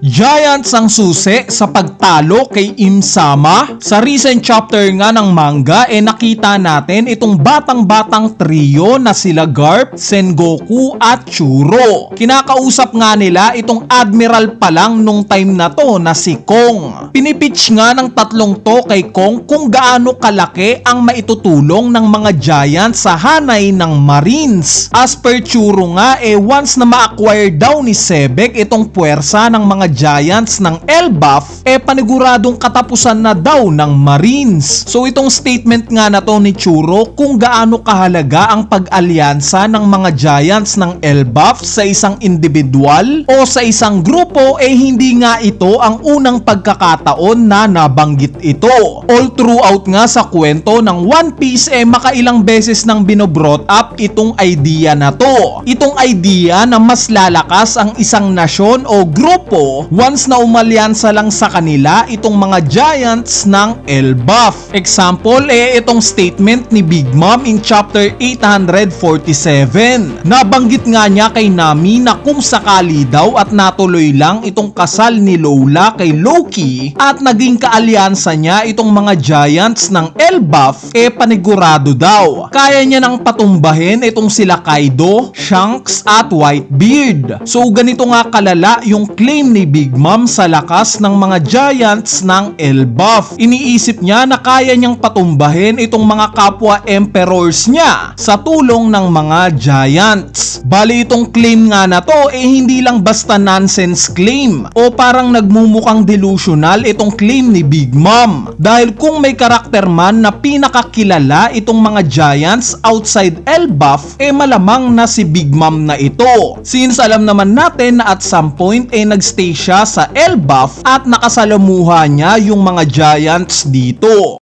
Giants ang susi sa pagtalo kay Im-sama. Sa recent chapter nga ng manga nakita natin itong batang-batang trio na sila Garp, Sengoku at Churo. Kinakausap nga nila itong admiral pa lang nung time na to na si Kong. Pinipitch nga ng tatlong to kay Kong kung gaano kalaki ang maitutulong ng mga Giants sa hanay ng Marines. As per Churo nga once na ma-acquire daw ni Sebek itong puwersa ng mga Giants ng Elbaf paniguradong katapusan na daw ng Marines. So itong statement nga na to ni Churo kung gaano kahalaga ang pag-alyansa ng mga Giants ng Elbaf sa isang individual o sa isang grupo hindi nga ito ang unang pagkakataon na nabanggit ito. All throughout nga sa kwento ng One Piece makailang beses nang binobrought up itong idea na to. Itong idea na mas lalakas ang isang nasyon o grupo once na umalyansa lang sa kanila itong mga Giants ng Elbaf. Example itong statement ni Big Mom in chapter 847. Nabanggit nga niya kay Nami na kung sakali daw at natuloy lang itong kasal ni Lola kay Loki at naging kaalyansa niya itong mga Giants ng Elbaf panigurado daw. Kaya niya nang patumbahin itong sila Kaido, Shanks at Whitebeard. So ganito nga kalala yung claim ni Big Mom sa lakas ng mga Giants ng Elbaf. Iniisip niya na kaya niyang patumbahin itong mga kapwa emperors niya sa tulong ng mga Giants. Bali itong claim nga na to hindi lang basta nonsense claim o parang nagmumukhang delusional itong claim ni Big Mom. Dahil kung may karakter man na pinakakilala itong mga Giants outside Elbaf malamang na si Big Mom na ito. Since alam naman natin na at some point nagstay siya sa Elbaf at nakasalamuha niya yung mga Giants dito.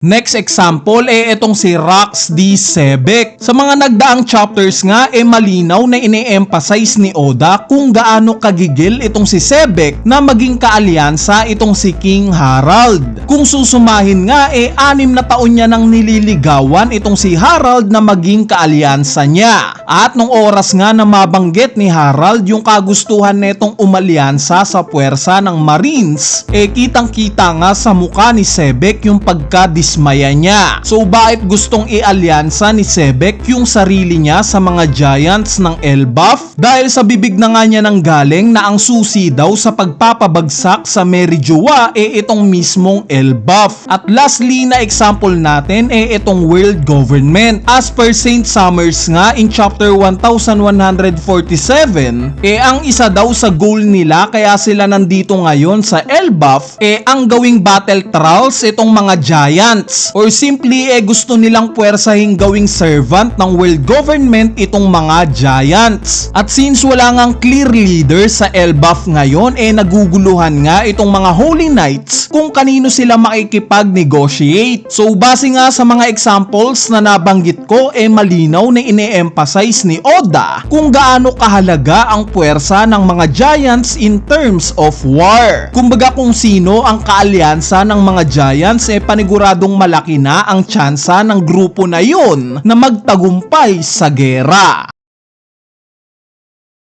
Next example itong si Rox D. Sebek. Sa mga nagdaang chapters nga malinaw na ine-emphasize ni Oda kung gaano kagigil itong si Sebek na maging kaalyansa itong si King Harald. Kung susumahin nga 6 na taon niya nang nililigawan itong si Harald na maging kaalyansa niya. At nung oras nga na mabanggit ni Harald yung kagustuhan netong umalyansa sa puwersa ng Marines kitang-kita nga sa mukha ni Sebek yung pagka-dismaya niya. So bakit gustong ialyansa ni Sebek yung sarili niya sa mga Giants ng Elbaf? Dahil sa bibig na nga niya nang galing na ang susi daw sa pagpapabagsak sa Merijoa itong mismong Elbaf. At lastly na example natin itong world government. As per Saint Summers nga in chapter 1147 ang isa daw sa goal nila kaya sila nandito ngayon sa Elbaf ang gawing battle trolls itong mga Giants. Or simply gusto nilang puwersahing gawing servant ng world government itong mga Giants. At since wala ngang clear leader sa Elbaf ngayon naguguluhan nga itong mga Holy Knights kung kanino sila makikipag-negotiate. So base nga sa mga examples na nabanggit ko malinaw na ine-emphasize ni Oda kung gaano kahalaga ang puwersa ng mga Giants in terms of war. Kumbaga kung sino ang kaalyansa ng mga Giants paniguradong malaki na ang tsansa ng grupo na yun na magtagumpay sa gera.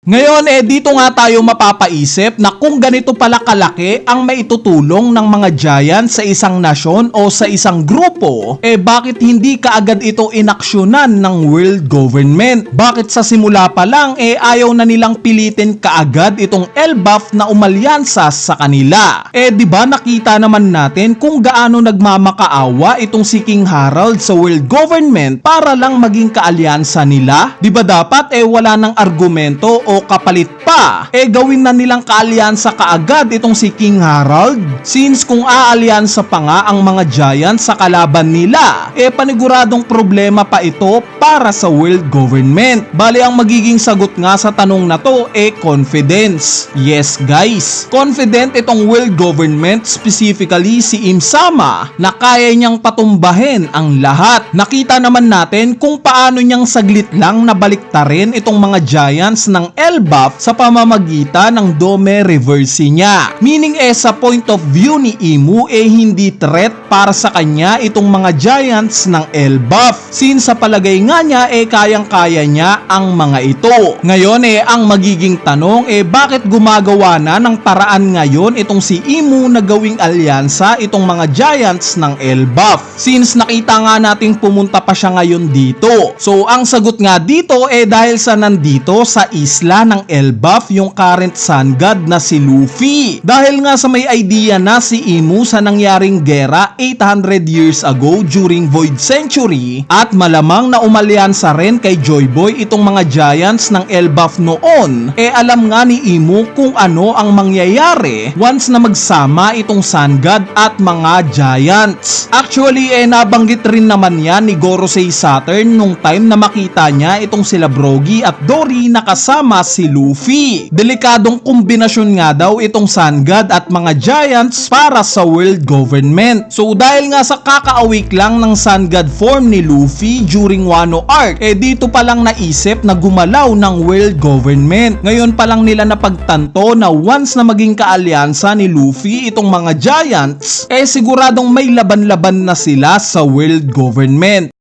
Ngayon dito nga tayo mapapaisip na kung ganito pala kalaki ang maitutulong ng mga Giants sa isang nasyon o sa isang grupo, bakit hindi kaagad ito inaksyonan ng world government? Bakit sa simula pa lang ayaw na nilang pilitin kaagad itong Elbaf na umalyansa sa kanila? Diba nakita naman natin kung gaano nagmamakaawa itong si King Harald sa world government para lang maging kaalyansa nila? Diba dapat wala nang argumento o kapalit pa gawin na nilang kaalyansa kaagad itong si King Harald? Since kung aalyansa pa nga ang mga Giants sa kalaban nila paniguradong problema pa ito para sa world government. Bali ang magiging sagot nga sa tanong na to confidence. Yes guys, confident itong world government, specifically si Im-sama, na kaya niyang patumbahin ang lahat. Nakita naman natin kung paano niyang saglit lang nabaliktarin itong mga Giants ng Elbaf sa pamamagitan ng Dome Reverse niya. Meaning sa point of view ni Imu hindi threat para sa kanya itong mga giants ng Elbaf. Since sa palagay nga niya kayang-kaya niya ang mga ito. Ngayon ang magiging tanong bakit gumagawa na ng paraan ngayon itong si Imu na gawing alyansa itong mga giants ng Elbaf? Since nakita nga nating pumunta pa siya ngayon dito. So ang sagot nga dito dahil sa nandito sa isla ng Elbaf yung current sun god na si Luffy. Dahil nga sa may idea na si Imu sa nangyaring gera 800 years ago during Void Century at malamang na umalyansa rin kay Joy Boy itong mga giants ng Elbaf noon. Alam nga ni Imu kung ano ang mangyayari once na magsama itong sun god at mga giants. Actually nabanggit rin naman yan ni Gorosei Saturn nung time na makita niya itong sila Brogy at Dory na kasama si Luffy. Delikadong kombinasyon nga daw itong sun god at mga giants para sa world government. So dahil nga sa kaka-awake lang ng sun god form ni Luffy during Wano arc, dito pa lang naisip na gumalaw ng world government. Ngayon pa lang nila napagtanto na once na maging kaalyansa ni Luffy itong mga giants, siguradong may laban-laban na sila sa world government.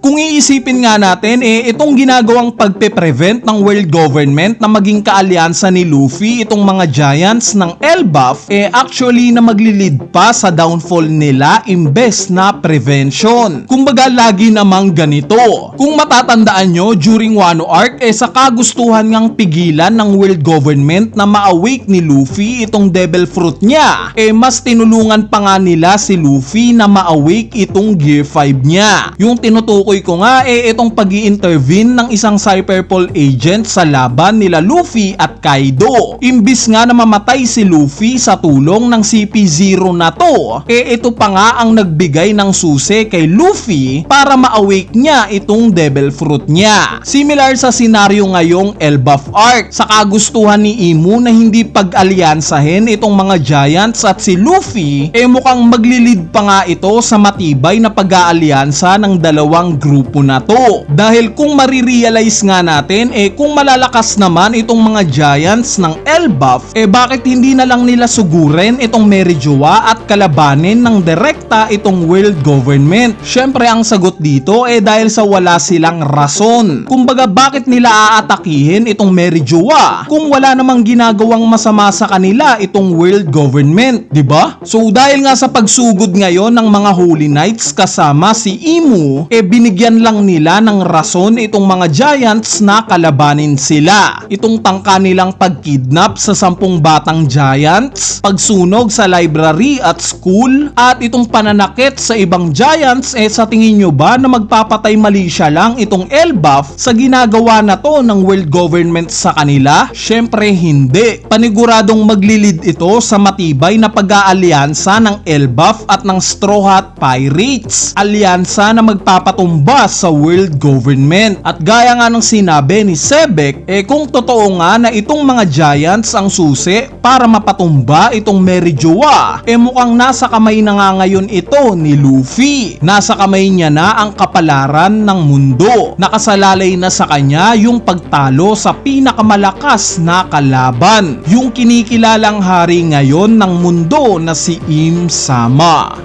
Kung iisipin nga natin, itong ginagawang pagpe-prevent ng world government na maging kaalyansa ni Luffy itong mga giants ng Elbaf, actually na maglilid pa sa downfall nila imbes na prevention. Kumbaga lagi namang ganito. Kung matatandaan nyo, during Wano arc, sa kagustuhan ngang pigilan ng world government na ma-awake ni Luffy itong devil fruit niya, mas tinulungan pa nga nila si Luffy na ma-awake itong Gear 5 niya. Yung tinutukoy ko nga itong pag-i-intervene ng isang Cyberpol agent sa laban nila Luffy at Kaido. Imbis nga na mamatay si Luffy sa tulong ng CP0 na to, ito pa nga ang nagbigay ng susi kay Luffy para ma-awake niya itong devil fruit niya. Similar sa senaryo ngayong Elbaf arc, sa kagustuhan ni Imu na hindi pag-alyansahin itong mga giants at si Luffy, mukhang maglilid pa nga ito sa matibay na pag-aalyansa ng dalawang grupo na to. Dahil kung marirealize nga natin, kung malalakas naman itong mga giants ng Elbaf, bakit hindi na lang nila sugurin itong Merijoa at kalabanin ng direkta itong world government? Syempre ang sagot dito dahil sa wala silang rason. Kumbaga bakit nila aatakihin itong Merijoa kung wala namang ginagawang masama sa kanila itong world government, 'di ba? So dahil nga sa pagsugod ngayon ng mga Holy Knights kasama si Imu, binigyan lang nila ng rason itong mga giants na kalabanin sila. Itong tangka nilang pagkidnap sa 10 batang giants, pagsunog sa library at school, at itong pananakit sa ibang giants, sa tingin nyo ba na magpapatay mali siya lang itong Elbaf sa ginagawa na to ng world government sa kanila? Syempre hindi. Paniguradong maglilid ito sa matibay na pag-aalyansa ng Elbaf at ng Straw Hat Pirates. Alyansa na magpapatumba sa world government. At gaya nga ng sinabi ni Sebek, kung totoo nga na itong mga giants ang susi para mapatumba itong Merijoa, mukhang nasa kamay na nga ngayon ito ni Luffy. Nasa kamay niya na ang kapalaran ng mundo. Nakasalalay na sa kanya yung pagtalo sa pinakamalakas na kalaban, yung kinikilalang hari ngayon ng mundo na si Im Sama.